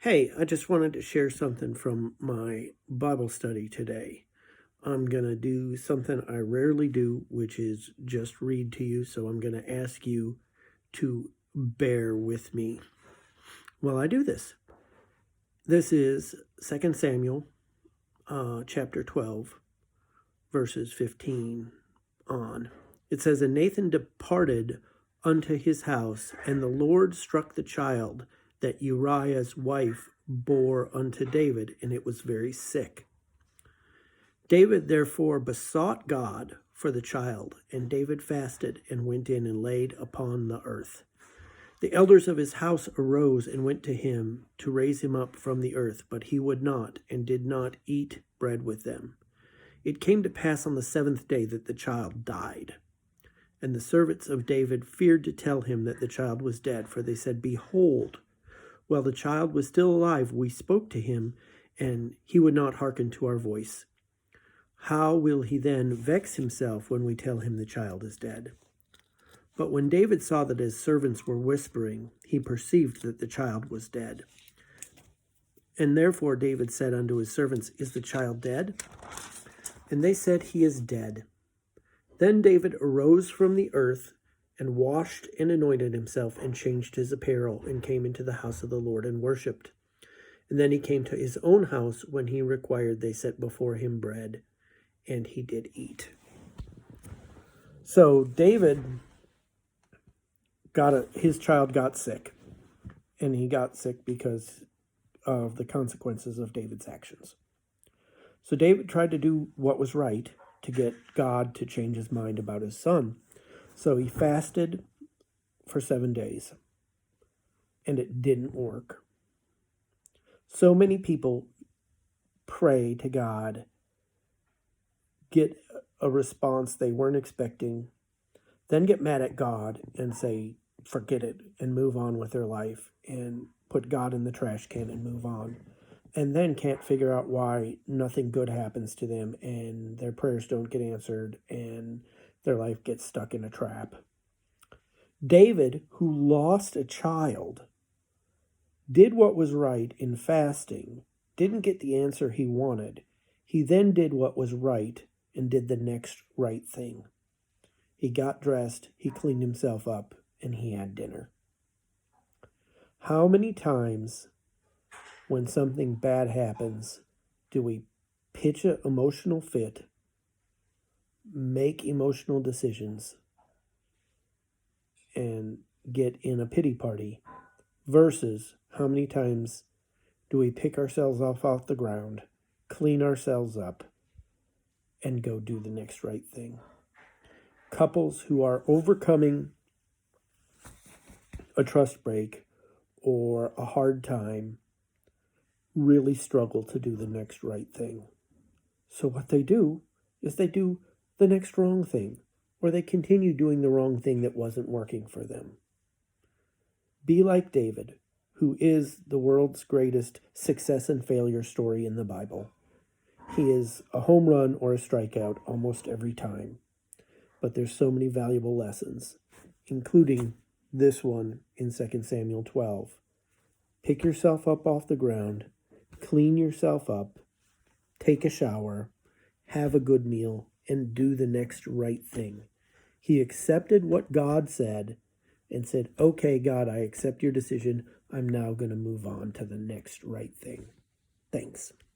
Hey, I just wanted to share something from my Bible study today. I'm going to do something I rarely do, which is just read to you. So I'm going to ask you to bear with me while I do this. This is 2 Samuel chapter 12, verses 15 on. It says, "And Nathan departed unto his house, and the Lord struck the child that Uriah's wife bore unto David, and it was very sick. David therefore besought God for the child, and David fasted and went in and laid upon the earth. The elders of his house arose and went to him to raise him up from the earth, but he would not, and did not eat bread with them. It came to pass on the 7th day that the child died. And the servants of David feared to tell him that the child was dead, for they said, Behold, while the child was still alive, we spoke to him, and he would not hearken to our voice. How will he then vex himself when we tell him the child is dead? But when David saw that his servants were whispering, he perceived that the child was dead. And therefore David said unto his servants, Is the child dead? And they said, He is dead. Then David arose from the earth, and washed and anointed himself, and changed his apparel, and came into the house of the Lord, and worshipped. And then he came to his own house. When he required, they set before him bread, and he did eat." So David his child got sick, and he got sick because of the consequences of David's actions. So David tried to do what was right to get God to change his mind about his son. So he fasted for 7 days, and it didn't work. So many people pray to God, get a response they weren't expecting, then get mad at God and say, forget it, and move on with their life, and put God in the trash can and move on. And then can't figure out why nothing good happens to them, and their prayers don't get answered, and their life gets stuck in a trap. David, who lost a child, did what was right in fasting, didn't get the answer he wanted. He then did what was right and did the next right thing. He got dressed, he cleaned himself up, and he had dinner. How many times when something bad happens do we pitch an emotional fit, make emotional decisions, and get in a pity party, versus how many times do we pick ourselves off the ground, clean ourselves up, and go do the next right thing? Couples who are overcoming a trust break or a hard time really struggle to do the next right thing. So what they do is they do the next wrong thing, or they continue doing the wrong thing that wasn't working for them. Be like David, who is the world's greatest success and failure story in the Bible. He is a home run or a strikeout almost every time. But there's so many valuable lessons, including this one in 2 Samuel 12. Pick yourself up off the ground, clean yourself up, take a shower, have a good meal, and do the next right thing. He accepted what God said and said, okay, God, I accept your decision. I'm now going to move on to the next right thing. Thanks.